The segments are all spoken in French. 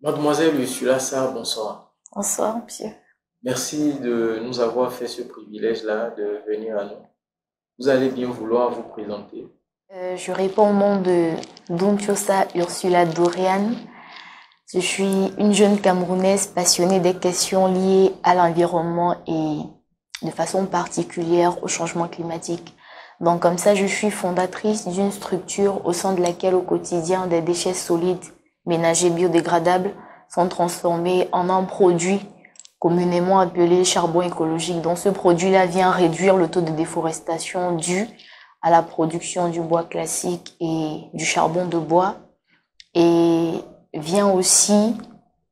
Mademoiselle Ursula Sarr, bonsoir. Bonsoir, monsieur. Merci de nous avoir fait ce privilège-là de venir à nous. Vous allez bien vouloir vous présenter. Je réponds au nom de Dumchosa Ursula Dorian. Je suis une jeune Camerounaise passionnée des questions liées à l'environnement et de façon particulière au changement climatique. Donc comme ça, je suis fondatrice d'une structure au sein de laquelle au quotidien des déchets solides, ménagers biodégradables sont transformés en un produit communément appelé charbon écologique. Donc ce produit-là vient réduire le taux de déforestation dû à la production du bois classique et du charbon de bois et vient aussi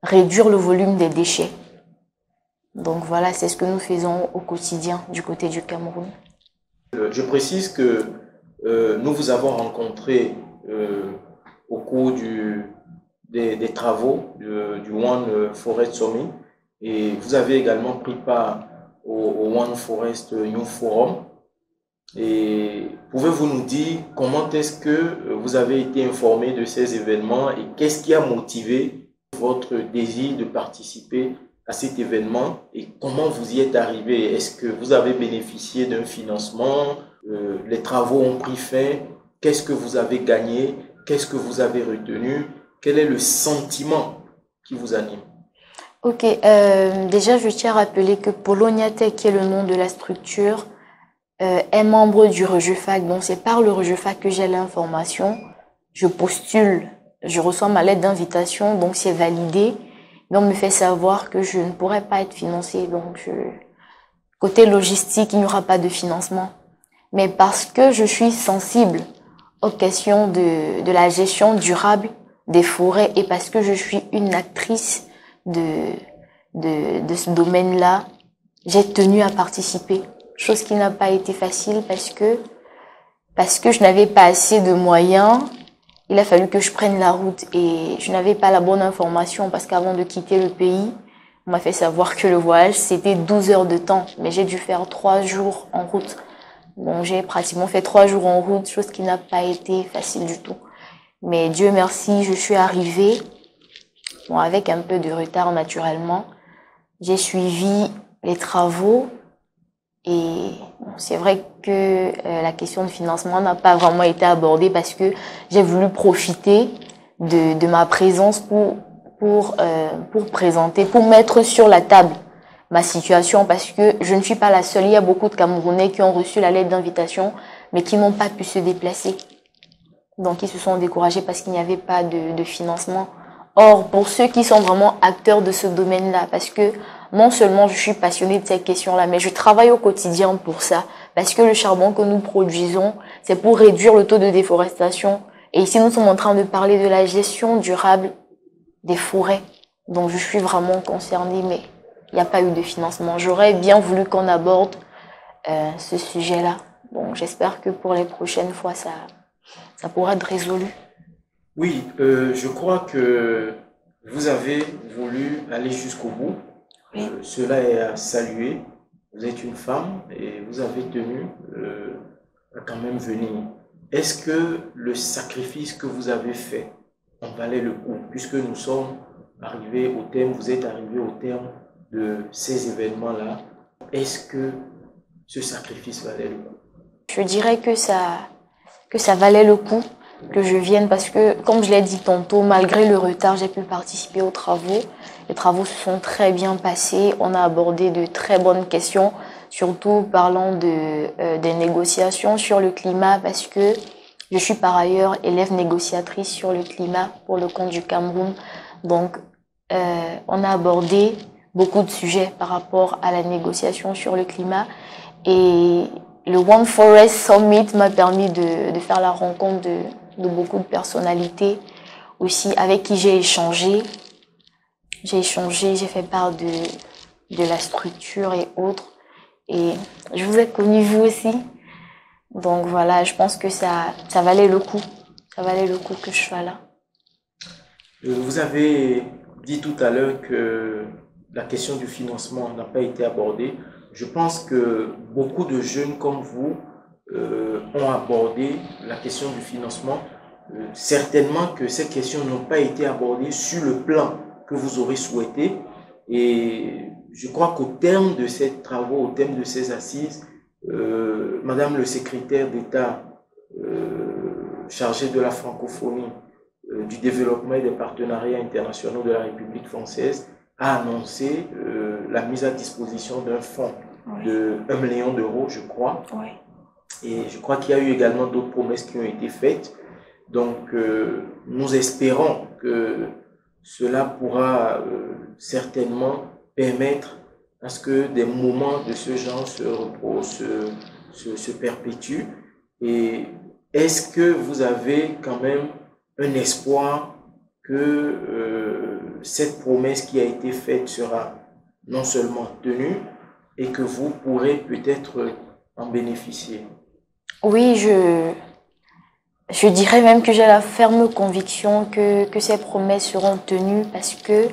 réduire le volume des déchets. Donc voilà, c'est ce que nous faisons au quotidien du côté du Cameroun. Je précise que nous vous avons rencontré au cours des travaux du One Forest Summit et vous avez également pris part au One Forest Youth Forum. Et pouvez-vous nous dire comment est-ce que vous avez été informé de ces événements et qu'est-ce qui a motivé votre désir de participer à cet événement et comment vous y êtes arrivé? Est-ce que vous avez bénéficié d'un financement? Les travaux ont pris fin? Qu'est-ce que vous avez gagné? Qu'est-ce que vous avez retenu? Quel est le sentiment qui vous anime? Ok, déjà je tiens à rappeler que Polonia Tech, qui est le nom de la structure, est membre du REGEFAC. Donc c'est par le REGEFAC que j'ai l'information. Je postule, je reçois ma lettre d'invitation, donc c'est validé. Mais on me fait savoir que je ne pourrais pas être financée. Donc côté logistique, il n'y aura pas de financement. Mais parce que je suis sensible aux questions de la gestion durable des forêts et parce que je suis une actrice de ce domaine-là, j'ai tenu à participer. Chose qui n'a pas été facile parce que je n'avais pas assez de moyens. Il a fallu que je prenne la route et je n'avais pas la bonne information parce qu'avant de quitter le pays, on m'a fait savoir que le voyage c'était 12 heures de temps, mais j'ai dû faire 3 jours en route. Bon, j'ai pratiquement fait 3 jours en route, chose qui n'a pas été facile du tout. Mais Dieu merci, je suis arrivée, bon, avec un peu de retard naturellement. J'ai suivi les travaux et bon, c'est vrai que la question de financement n'a pas vraiment été abordée parce que j'ai voulu profiter de ma présence pour présenter, pour mettre sur la table ma situation parce que je ne suis pas la seule. Il y a beaucoup de Camerounais qui ont reçu la lettre d'invitation mais qui n'ont pas pu se déplacer. Donc ils se sont découragés parce qu'il n'y avait pas de financement. Or, pour ceux qui sont vraiment acteurs de ce domaine-là, parce que non seulement je suis passionnée de ces questions-là, mais je travaille au quotidien pour ça. Parce que le charbon que nous produisons, c'est pour réduire le taux de déforestation. Et ici, nous sommes en train de parler de la gestion durable des forêts. Donc, je suis vraiment concernée, mais il n'y a pas eu de financement. J'aurais bien voulu qu'on aborde ce sujet-là. Bon, j'espère que pour les prochaines fois, ça pourra être résolu. Oui, je crois que vous avez voulu aller jusqu'au bout. Oui. Cela est à saluer. Vous êtes une femme et vous avez tenu à quand même venir. Est-ce que le sacrifice que vous avez fait en valait le coup? Puisque nous sommes arrivés au terme, vous êtes arrivé au terme de ces événements-là. Est-ce que ce sacrifice valait le coup? Je dirais que ça valait le coup que je vienne parce que, comme je l'ai dit tantôt, malgré le retard, j'ai pu participer aux travaux. Les travaux se sont très bien passés. On a abordé de très bonnes questions, surtout parlant des négociations sur le climat parce que je suis par ailleurs élève négociatrice sur le climat pour le compte du Cameroun. Donc, on a abordé beaucoup de sujets par rapport à la négociation sur le climat et le One Forest Summit m'a permis de faire la rencontre de beaucoup de personnalités aussi avec qui j'ai échangé. J'ai fait part de la structure et autres. Et je vous ai connu vous aussi. Donc voilà, je pense que ça valait le coup. Ça valait le coup que je sois là. Vous avez dit tout à l'heure que la question du financement n'a pas été abordée. Je pense que beaucoup de jeunes comme vous ont abordé la question du financement. Certainement que ces questions n'ont pas été abordées sur le plan que vous aurez souhaité. Et je crois qu'au terme de ces travaux, au terme de ces assises, Madame le secrétaire d'État chargée de la francophonie, du développement et des partenariats internationaux de la République française a annoncé la mise à disposition d'un fonds de 1 million d'euros, je crois. Oui. Et je crois qu'il y a eu également d'autres promesses qui ont été faites. Donc, nous espérons que cela pourra certainement permettre à ce que des moments de ce genre se perpétuent. Et est-ce que vous avez quand même un espoir que cette promesse qui a été faite sera non seulement tenue et que vous pourrez peut-être en bénéficier? Oui, je dirais même que j'ai la ferme conviction que ces promesses seront tenues parce que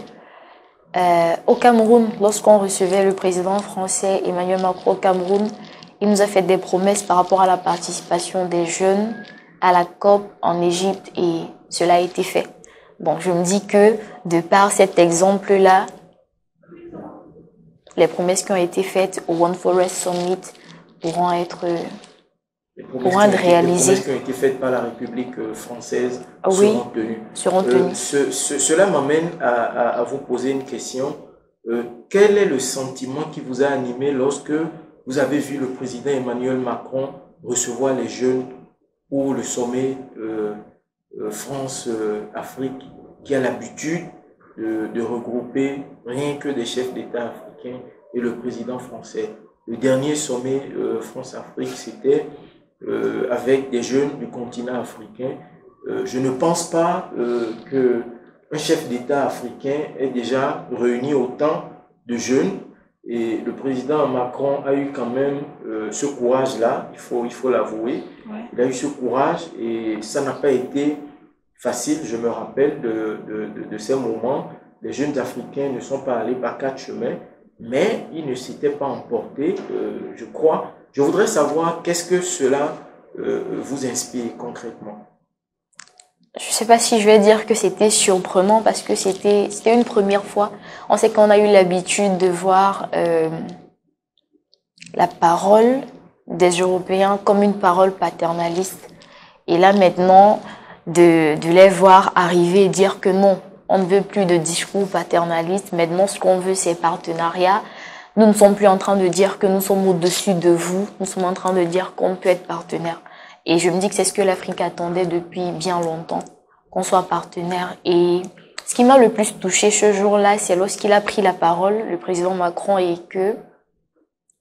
au Cameroun, lorsqu'on recevait le président français Emmanuel Macron au Cameroun, il nous a fait des promesses par rapport à la participation des jeunes à la COP en Égypte et cela a été fait. Bon, je me dis que de par cet exemple-là, les promesses qui ont été faites au One Forest Summit pourront être réalisées. Les promesses qui ont été faites par la République française seront tenues. Cela m'amène à vous poser une question. Quel est le sentiment qui vous a animé lorsque vous avez vu le président Emmanuel Macron recevoir les jeunes pour le sommet France-Afrique, qui a l'habitude de regrouper rien que des chefs d'État africains et le président français? Le dernier sommet France-Afrique, c'était avec des jeunes du continent africain. Je ne pense pas qu'un chef d'État africain ait déjà réuni autant de jeunes. Et le président Macron a eu quand même ce courage-là, il faut l'avouer. Ouais. Il a eu ce courage et ça n'a pas été facile. Je me rappelle de ces moments. Les jeunes Africains ne sont pas allés par 4 chemins, mais ils ne s'étaient pas emportés, je crois. Je voudrais savoir qu'est-ce que cela vous inspire concrètement. Je ne sais pas si je vais dire que c'était surprenant parce que c'était une première fois. On sait qu'on a eu l'habitude de voir la parole des Européens comme une parole paternaliste. Et là maintenant, de les voir arriver et dire que non, on ne veut plus de discours paternalistes. Maintenant, ce qu'on veut, c'est partenariat. Nous ne sommes plus en train de dire que nous sommes au-dessus de vous. Nous sommes en train de dire qu'on peut être partenaire. Et je me dis que c'est ce que l'Afrique attendait depuis bien longtemps, qu'on soit partenaire. Et ce qui m'a le plus touché ce jour-là, c'est lorsqu'il a pris la parole, le président Macron, et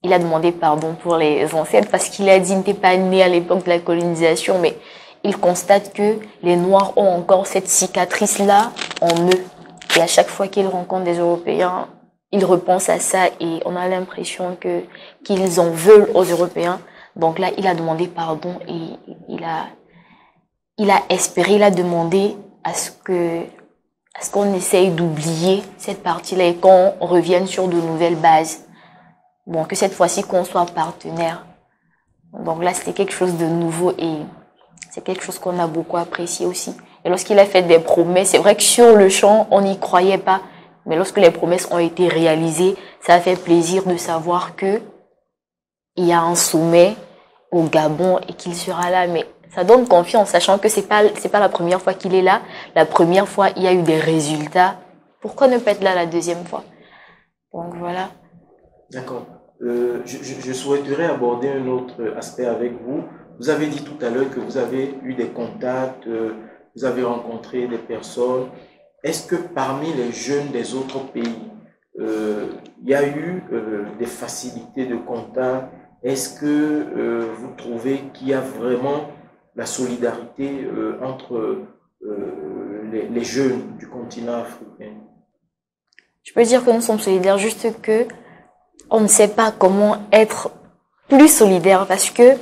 il a demandé pardon pour les ancêtres parce qu'il a dit qu'il n'était pas né à l'époque de la colonisation, mais il constate que les Noirs ont encore cette cicatrice-là en eux. Et à chaque fois qu'il rencontre des Européens, il repense à ça et on a l'impression qu'ils en veulent aux Européens. Donc là, il a demandé pardon et il a espéré, il a demandé à ce qu'on essaye d'oublier cette partie-là et qu'on revienne sur de nouvelles bases. Bon, que cette fois-ci, qu'on soit partenaire. Donc là, c'était quelque chose de nouveau et c'est quelque chose qu'on a beaucoup apprécié aussi. Et lorsqu'il a fait des promesses, c'est vrai que sur le champ, on n'y croyait pas. Mais lorsque les promesses ont été réalisées, ça a fait plaisir de savoir que il y a un sommet au Gabon et qu'il sera là. Mais ça donne confiance, sachant que c'est pas la première fois qu'il est là. La première fois, il y a eu des résultats. Pourquoi ne pas être là la deuxième fois? Donc voilà. D'accord. Je souhaiterais aborder un autre aspect avec vous. Vous avez dit tout à l'heure que vous avez eu des contacts, vous avez rencontré des personnes. Est-ce que parmi les jeunes des autres pays, il y a eu des facilités de contact? Est-ce que vous trouvez qu'il y a vraiment la solidarité entre les jeunes du continent africain? Je peux dire que nous sommes solidaires, juste que on ne sait pas comment être plus solidaire parce que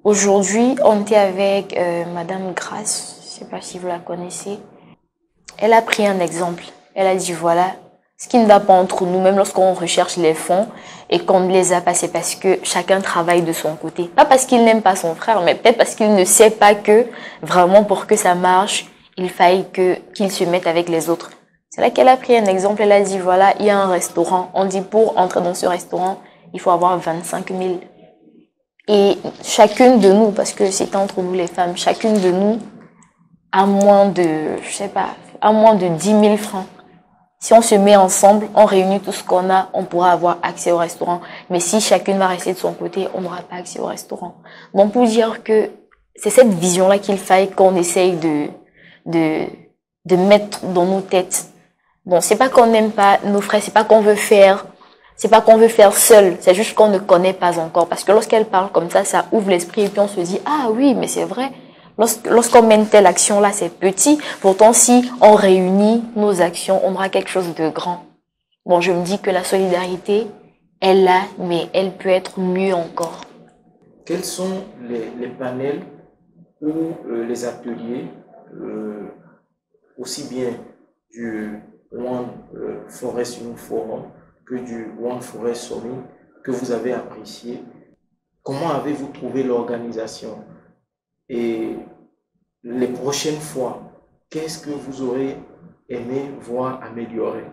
aujourd'hui, on était avec Madame Grace, je ne sais pas si vous la connaissez. Elle a pris un exemple. Elle a dit voilà, ce qui ne va pas entre nous, même lorsqu'on recherche les fonds et qu'on ne les a pas, c'est parce que chacun travaille de son côté. Pas parce qu'il n'aime pas son frère, mais peut-être parce qu'il ne sait pas que vraiment pour que ça marche, il faille qu'il se mette avec les autres. C'est là qu'elle a pris un exemple. Elle a dit, voilà, il y a un restaurant. On dit, pour entrer dans ce restaurant, il faut avoir 25 000. Et chacune de nous, parce que c'est entre nous les femmes, chacune de nous a moins de, je sais pas, a moins de 10 000 francs. Si on se met ensemble, on réunit tout ce qu'on a, on pourra avoir accès au restaurant. Mais si chacune va rester de son côté, on n'aura pas accès au restaurant. Donc, pour dire que c'est cette vision-là qu'il faille qu'on essaye de mettre dans nos têtes. Bon, c'est pas qu'on n'aime pas nos frères, c'est pas qu'on veut faire seul. C'est juste qu'on ne connaît pas encore. Parce que lorsqu'elle parle comme ça ouvre l'esprit et puis on se dit, ah oui, mais c'est vrai. Lorsqu'on mène telle action-là, c'est petit. Pourtant, si on réunit nos actions, on aura quelque chose de grand. Bon, je me dis que la solidarité, elle l'a, mais elle peut être mieux encore. Quels sont les panels ou les ateliers, aussi bien du One Forest Youth Forum que du One Forest Summit que vous avez apprécié? Comment avez-vous trouvé l'organisation? Et les prochaines fois, qu'est-ce que vous aurez aimé voir améliorer?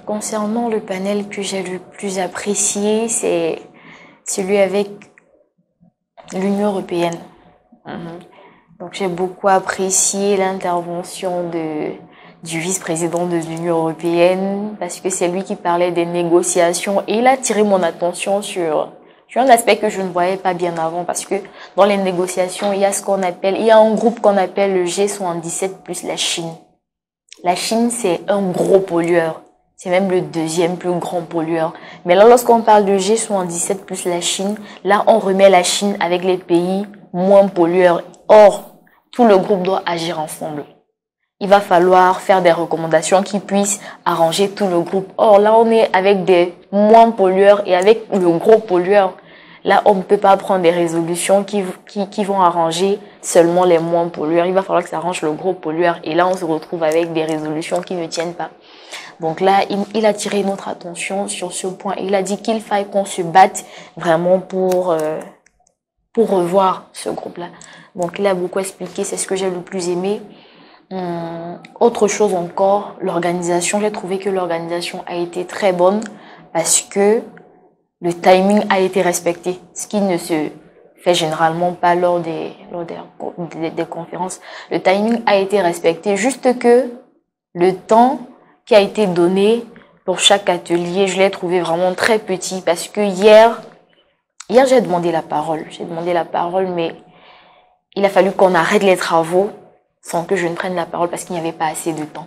Concernant le panel que j'ai le plus apprécié, c'est celui avec l'Union européenne. Donc j'ai beaucoup apprécié l'intervention du vice-président de l'Union européenne parce que c'est lui qui parlait des négociations et il a attiré mon attention sur un aspect que je ne voyais pas bien avant parce que dans les négociations, il y a un groupe qu'on appelle le G77 plus la Chine. La Chine, c'est un gros pollueur. C'est même le deuxième plus grand pollueur. Mais là, lorsqu'on parle de G77 plus la Chine, là, on remet la Chine avec les pays moins pollueurs. Or, tout le groupe doit agir ensemble. Il va falloir faire des recommandations qui puissent arranger tout le groupe. Or, là, on est avec des moins pollueurs et avec le gros pollueur. Là, on ne peut pas prendre des résolutions qui vont arranger seulement les moins pollueurs. Il va falloir que ça arrange le gros pollueur. Et là, on se retrouve avec des résolutions qui ne tiennent pas. Donc là, il a tiré notre attention sur ce point. Il a dit qu'il faille qu'on se batte vraiment pour revoir ce groupe-là. Donc il a beaucoup expliqué, c'est ce que j'ai le plus aimé. Autre chose encore, l'organisation. J'ai trouvé que l'organisation a été très bonne parce que le timing a été respecté, ce qui ne se fait généralement pas lors des conférences. Le timing a été respecté, juste que le temps qui a été donné pour chaque atelier, je l'ai trouvé vraiment très petit parce que hier j'ai demandé la parole. Mais il a fallu qu'on arrête les travaux sans que je ne prenne la parole parce qu'il n'y avait pas assez de temps.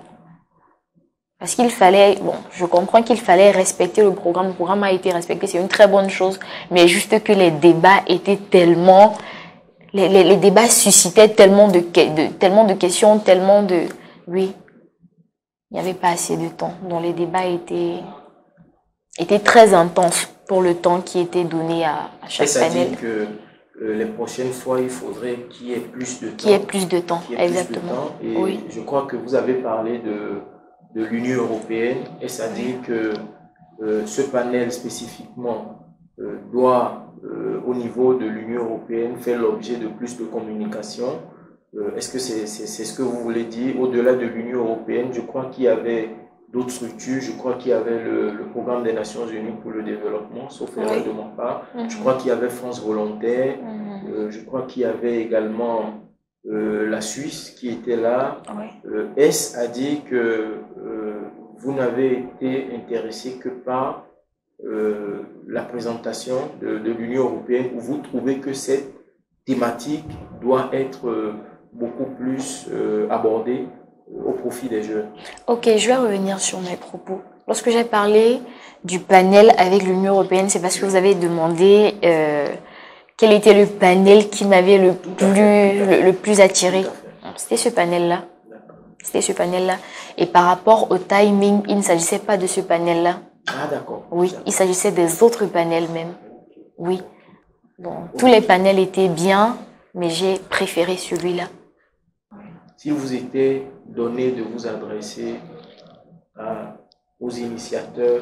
Parce qu'il fallait, je comprends qu'il fallait respecter le programme. Le programme a été respecté, c'est une très bonne chose. Mais juste que les débats étaient tellement, les débats suscitaient tellement de questions, oui, il n'y avait pas assez de temps. Donc les débats étaient très intenses pour le temps qui était donné à chaque panel. C'est-à-dire que les prochaines fois, il faudrait qu'il y ait plus de temps. Qu'il y ait plus de temps, exactement. Et oui. Je crois que vous avez parlé de l'Union européenne, et c'est-à-dire que ce panel spécifiquement doit, au niveau de l'Union européenne, faire l'objet de plus de communication. Est-ce que c'est ce que vous voulez dire? Au-delà de l'Union européenne, je crois qu'il y avait d'autres structures. Je crois qu'il y avait le programme des Nations Unies pour le développement, sauf erreur de ma part. Je crois qu'il y avait France Volontaire. Je crois qu'il y avait également la Suisse qui était là. Est-ce à dire que vous n'avez été intéressé que par la présentation de l'Union européenne, où vous trouvez que cette thématique doit être beaucoup plus abordée au profit des jeunes? Ok, je vais revenir sur mes propos. Lorsque j'ai parlé du panel avec l'Union européenne, c'est parce que vous avez demandé quel était le panel qui m'avait le plus attiré. C'était ce panel-là. Et par rapport au timing, il ne s'agissait pas de ce panel-là. Ah, d'accord. Oui, il s'agissait des autres panels même. Oui. Bon, tous les panels étaient bien, mais j'ai préféré celui-là. Si vous était donné de vous adresser aux initiateurs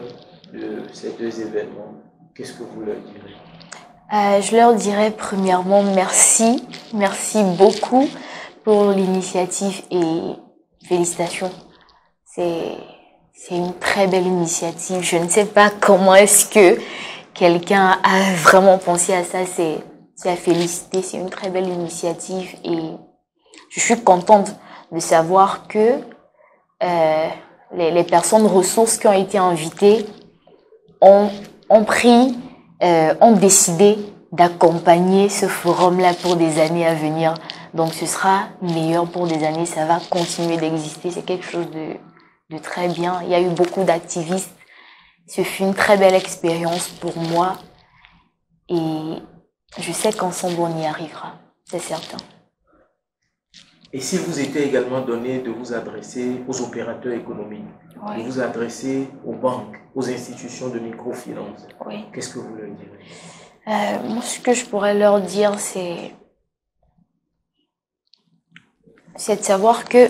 de ces deux événements, qu'est-ce que vous leur direz? Je leur dirais premièrement merci beaucoup pour l'initiative et félicitations. c'est une très belle initiative. Je ne sais pas comment est-ce que quelqu'un a vraiment pensé à ça. C'est à féliciter. C'est une très belle initiative et je suis contente de savoir que les personnes ressources qui ont été invitées ont décidé d'accompagner ce forum-là pour des années à venir. Donc, ce sera meilleur pour des années. Ça va continuer d'exister. C'est quelque chose de très bien. Il y a eu beaucoup d'activistes. Ce fut une très belle expérience pour moi. Et je sais qu'ensemble, on y arrivera. C'est certain. Et s'il vous était également donné de vous adresser aux opérateurs économiques, de vous adresser aux banques, aux institutions de microfinance, qu'est-ce que vous leur direz? Moi, ce que je pourrais leur dire, c'est de savoir que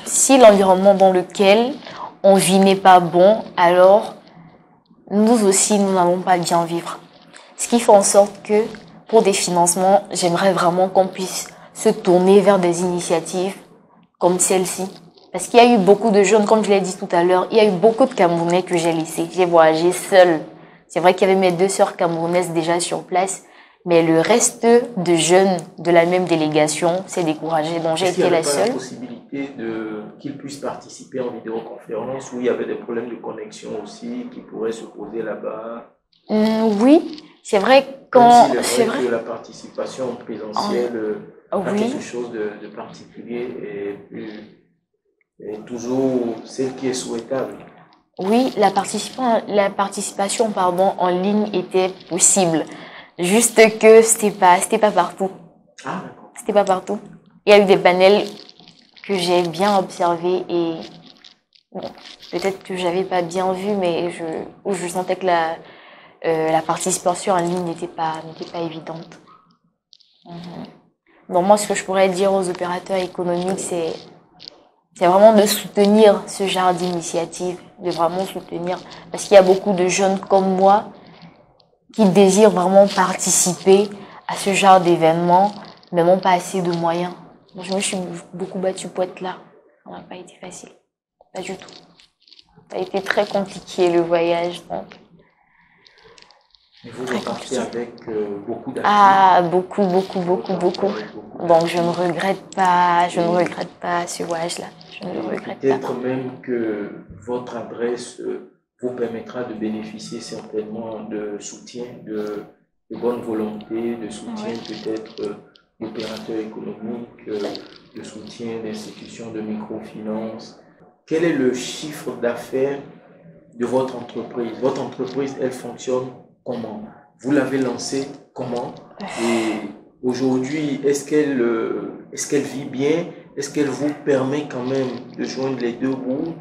si l'environnement dans lequel on vit n'est pas bon, alors nous aussi, nous n'allons pas bien vivre. Ce qui fait en sorte que pour des financements, j'aimerais vraiment qu'on puisse se tourner vers des initiatives comme celle-ci. Parce qu'il y a eu beaucoup de jeunes, comme je l'ai dit tout à l'heure, il y a eu beaucoup de Camerounais que j'ai laissés. J'ai voyagé seule. C'est vrai qu'il y avait mes 2 sœurs camerounaises déjà sur place, mais le reste de jeunes de la même délégation s'est découragé. Donc j'ai été la seule. Est-ce qu'il n'y avait pas la possibilité qu'ils puissent participer en vidéoconférence où il y avait des problèmes de connexion aussi qui pourraient se poser là-bas? Oui, c'est vrai que la participation présentielle a quelque chose de particulier et toujours celle qui est souhaitable. Oui, la participation en ligne était possible. Juste que c'était pas partout. Ah, d'accord. C'était pas partout. Il y a eu des panels que j'ai bien observés et bon, peut-être que j'avais pas bien vu, mais je sentais que la participation en ligne n'était pas évidente. Donc moi, ce que je pourrais dire aux opérateurs économiques, c'est vraiment de soutenir ce genre d'initiative, de vraiment soutenir, parce qu'il y a beaucoup de jeunes comme moi qui désirent vraiment participer à ce genre d'événements, mais n'ont pas assez de moyens. Donc, je me suis beaucoup battue pour être là. Ça n'a pas été facile. Pas du tout. Ça a été très compliqué le voyage. Donc. Et vous repartez avec beaucoup d'actifs? Ah, beaucoup. Donc je ne regrette pas ce voyage-là. Je ne le regrette pas. Peut-être même que votre adresse vous permettra de bénéficier certainement de soutien, de bonne volonté, de soutien peut-être d'opérateurs économiques, de soutien d'institutions de microfinance. Quel est le chiffre d'affaires de votre entreprise? Votre entreprise, elle fonctionne comment? Vous l'avez lancée comment? Et aujourd'hui, est-ce qu'elle vit bien? Est-ce qu'elle vous permet quand même de joindre les deux bouts?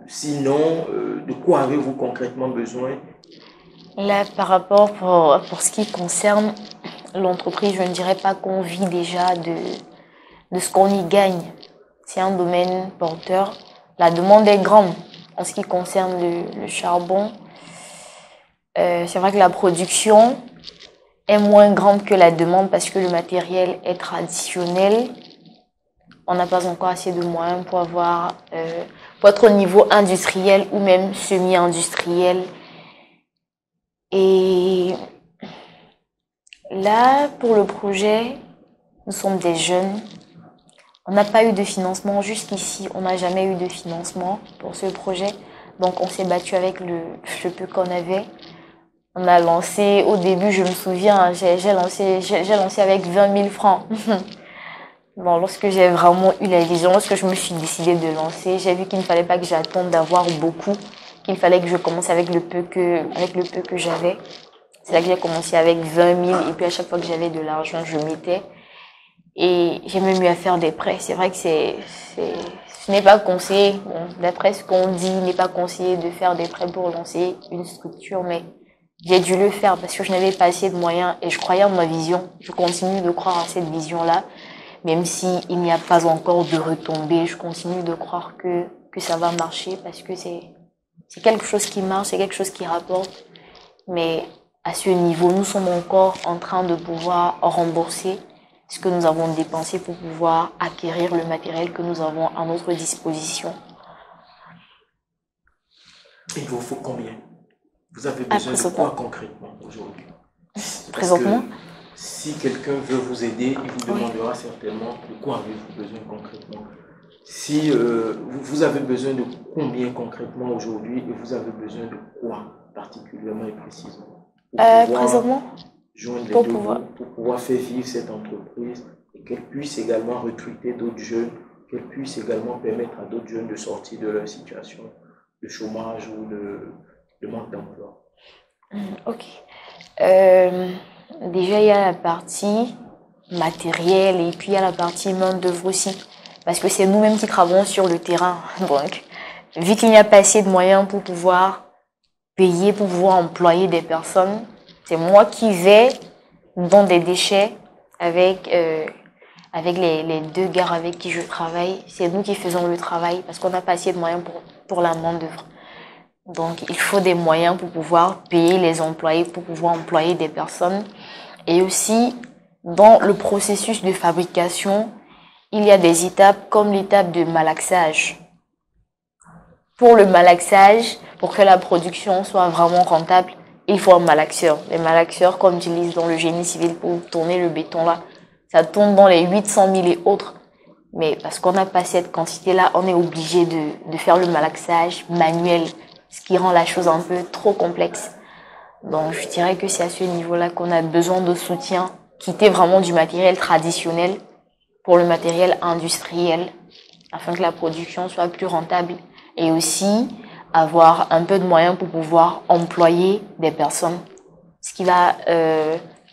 Sinon, de quoi avez-vous concrètement besoin? Là, par rapport pour ce qui concerne l'entreprise, je ne dirais pas qu'on vit déjà de ce qu'on y gagne. C'est un domaine porteur. La demande est grande en ce qui concerne le charbon. C'est vrai que la production est moins grande que la demande parce que le matériel est traditionnel. On n'a pas encore assez de moyens pour être au niveau industriel ou même semi-industriel. Et là, pour le projet, nous sommes des jeunes. On n'a pas eu de financement jusqu'ici. On n'a jamais eu de financement pour ce projet. Donc, on s'est battu avec le peu qu'on avait. On a lancé, au début, je me souviens, j'ai lancé avec 20 000 francs. Bon, lorsque j'ai vraiment eu la vision, lorsque je me suis décidée de lancer, j'ai vu qu'il ne fallait pas que j'attende d'avoir beaucoup, qu'il fallait que je commence avec le peu que j'avais. C'est là que j'ai commencé avec 20 000 et puis à chaque fois que j'avais de l'argent, je mettais. Et j'ai même eu à faire des prêts. C'est vrai que ce n'est pas conseillé. Bon, d'après ce qu'on dit, il n'est pas conseillé de faire des prêts pour lancer une structure, mais j'ai dû le faire parce que je n'avais pas assez de moyens et je croyais en ma vision. Je continue de croire à cette vision-là. Même s'il n'y a pas encore de retombées, je continue de croire que ça va marcher parce que c'est quelque chose qui marche, c'est quelque chose qui rapporte. Mais à ce niveau, nous sommes encore en train de pouvoir rembourser ce que nous avons dépensé pour pouvoir acquérir le matériel que nous avons à notre disposition. Il vous faut combien? Vous avez besoin de quoi concrètement aujourd'hui? Présentement? Si quelqu'un veut vous aider, il vous demandera certainement de quoi avez-vous besoin concrètement. Si vous avez besoin de combien concrètement aujourd'hui et vous avez besoin de quoi particulièrement et précisément pour présentement, joindre les deux bouts, pour pouvoir faire vivre cette entreprise et qu'elle puisse également recruter d'autres jeunes, qu'elle puisse également permettre à d'autres jeunes de sortir de leur situation de chômage ou de manque d'emploi. Ok. Déjà, il y a la partie matérielle et puis il y a la partie main-d'œuvre aussi. Parce que c'est nous-mêmes qui travaillons sur le terrain. Donc, vu qu'il n'y a pas assez de moyens pour pouvoir payer, pour pouvoir employer des personnes, c'est moi qui vais dans des déchets avec les deux gars avec qui je travaille. C'est nous qui faisons le travail parce qu'on n'a pas assez de moyens pour la main-d'œuvre. Donc, il faut des moyens pour pouvoir payer les employés, pour pouvoir employer des personnes. Et aussi, dans le processus de fabrication, il y a des étapes comme l'étape de malaxage. Pour le malaxage, pour que la production soit vraiment rentable, il faut un malaxeur. Les malaxeurs qu'on utilise dans le génie civil pour tourner le béton là, ça tourne dans les 800 000 et autres. Mais parce qu'on n'a pas cette quantité-là, on est obligé de faire le malaxage manuel, ce qui rend la chose un peu trop complexe. Donc je dirais que c'est à ce niveau-là qu'on a besoin de soutien, quitter vraiment du matériel traditionnel pour le matériel industriel, afin que la production soit plus rentable et aussi avoir un peu de moyens pour pouvoir employer des personnes, ce qui va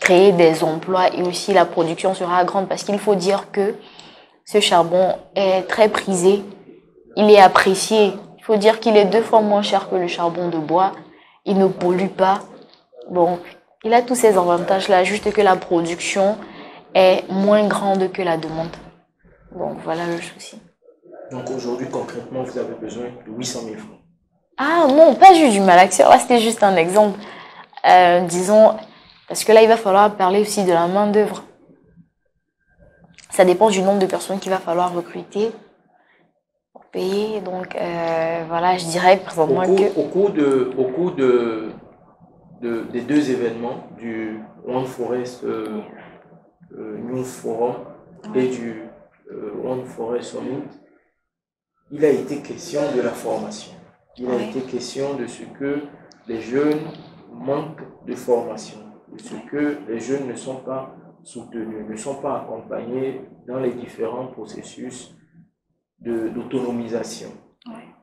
créer des emplois et aussi la production sera grande parce qu'il faut dire que ce charbon est très prisé, il est apprécié. Il faut dire qu'il est 2 fois moins cher que le charbon de bois, il ne pollue pas. Donc, il a tous ces avantages-là, juste que la production est moins grande que la demande. Donc, voilà le souci. Donc, aujourd'hui, concrètement, vous avez besoin de 800 000 francs. Ah non, pas juste du malaxeur, là, c'était juste un exemple. Disons, parce que là, il va falloir parler aussi de la main-d'œuvre. Ça dépend du nombre de personnes qu'il va falloir recruter pour payer. Donc, voilà, je dirais présentement que... Au cours des deux événements, du One Forest New Forum et du One Forest Summit, il a été question de la formation. Il a été question de ce que les jeunes manquent de formation, de ce que les jeunes ne sont pas soutenus, ne sont pas accompagnés dans les différents processus d'autonomisation.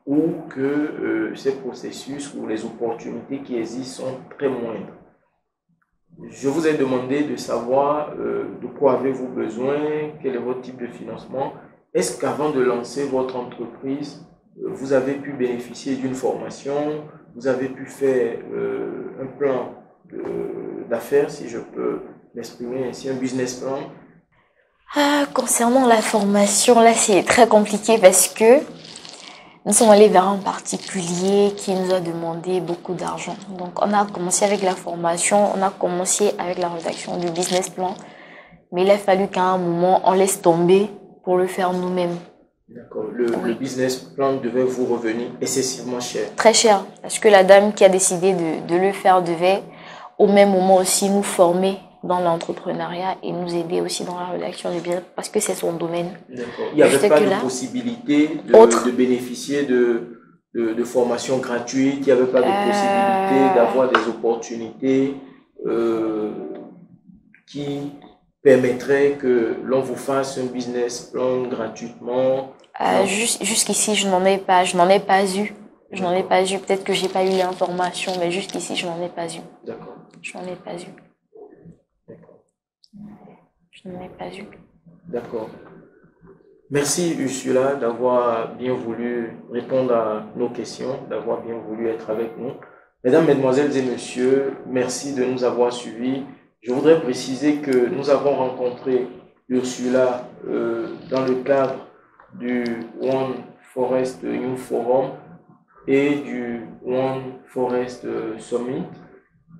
Ou que ces processus ou les opportunités qui existent sont très moindres. Je vous ai demandé de savoir de quoi avez-vous besoin, quel est votre type de financement. Est-ce qu'avant de lancer votre entreprise, vous avez pu bénéficier d'une formation, vous avez pu faire un plan d'affaires, si je peux m'exprimer ainsi, un business plan? Concernant la formation, là c'est très compliqué parce que nous sommes allés vers un particulier qui nous a demandé beaucoup d'argent. Donc on a commencé avec la formation, on a commencé avec la rédaction du business plan, mais il a fallu qu'à un moment on laisse tomber pour le faire nous-mêmes. D'accord. Le business plan devait vous revenir excessivement cher. Très cher, parce que la dame qui a décidé de le faire devait au même moment aussi nous former dans l'entrepreneuriat et nous aider aussi dans la rédaction du business parce que c'est son domaine. D'accord. Il n'y avait pas de possibilité de bénéficier de formations gratuites, il n'y avait pas de possibilité d'avoir des opportunités qui permettraient que l'on vous fasse un business plan gratuitement. Jusqu'ici, je n'en ai pas eu. Je n'en ai pas eu. Peut-être que j'ai pas eu l'information, mais jusqu'ici, je n'en ai pas eu. D'accord. Je n'en ai pas eu. Je n'en ai pas eu. D'accord. Merci Ursula d'avoir bien voulu répondre à nos questions, d'avoir bien voulu être avec nous. Mesdames, Mesdemoiselles et Messieurs, merci de nous avoir suivis. Je voudrais préciser que nous avons rencontré Ursula dans le cadre du One Forest New Forum et du One Forest Summit.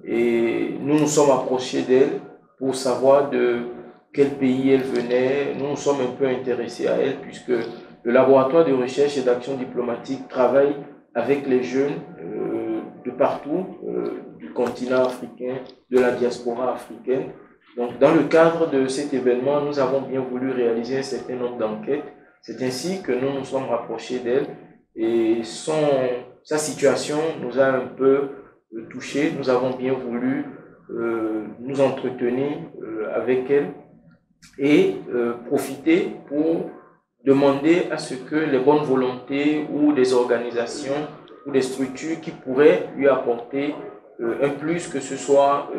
Et nous nous sommes approchés d'elle pour savoir de quel pays elle venait. Nous nous sommes un peu intéressés à elle puisque le laboratoire de recherche et d'action diplomatique travaille avec les jeunes de partout, du continent africain, de la diaspora africaine. Donc, dans le cadre de cet événement, nous avons bien voulu réaliser un certain nombre d'enquêtes. C'est ainsi que nous nous sommes rapprochés d'elle et sa situation nous a un peu touchés. Nous avons bien voulu nous entretenir avec elle et profiter pour demander à ce que les bonnes volontés ou des organisations ou des structures qui pourraient lui apporter un plus, que ce soit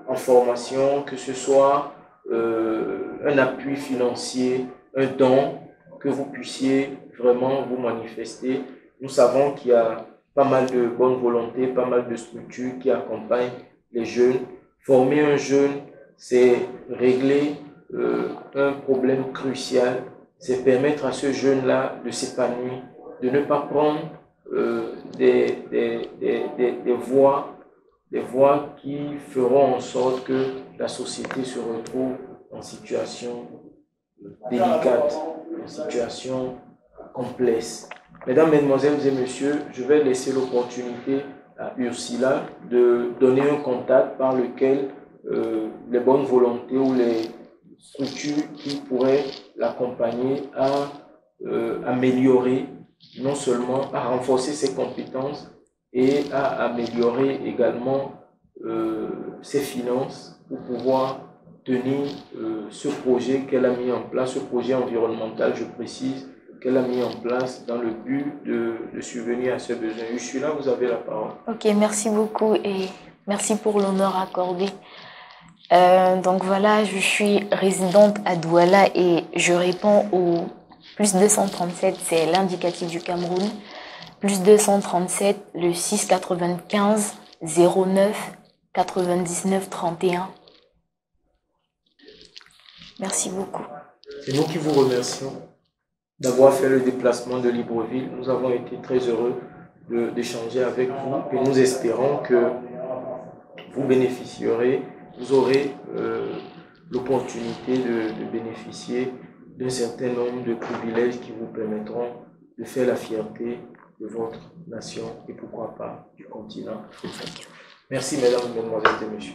en formation, que ce soit un appui financier, un don, que vous puissiez vraiment vous manifester. Nous savons qu'il y a pas mal de bonnes volontés, pas mal de structures qui accompagnent les jeunes. Former un jeune, c'est régler un problème crucial, c'est permettre à ce jeune-là de s'épanouir, de ne pas prendre des voies qui feront en sorte que la société se retrouve en situation délicate, en situation complexe. Mesdames, Mesdemoiselles et Messieurs, je vais laisser l'opportunité à Ursula de donner un contact par lequel les bonnes volontés ou les structures qui pourraient l'accompagner à améliorer, non seulement à renforcer ses compétences et à améliorer également ses finances pour pouvoir tenir ce projet qu'elle a mis en place, ce projet environnemental, je précise, qu'elle a mis en place dans le but de subvenir à ses besoins. Ursula, vous avez la parole. Ok, merci beaucoup et merci pour l'honneur accordé. Donc voilà, je suis résidente à Douala et je réponds au plus 237, c'est l'indicatif du Cameroun. Plus 237, le 695 09 99 31. Merci beaucoup. C'est nous qui vous remercions d'avoir fait le déplacement de Libreville. Nous avons été très heureux d'échanger avec vous et nous espérons que vous bénéficierez, vous aurez l'opportunité de bénéficier d'un certain nombre de privilèges qui vous permettront de faire la fierté de votre nation et pourquoi pas du continent africain. Merci mesdames, mesdemoiselles et messieurs.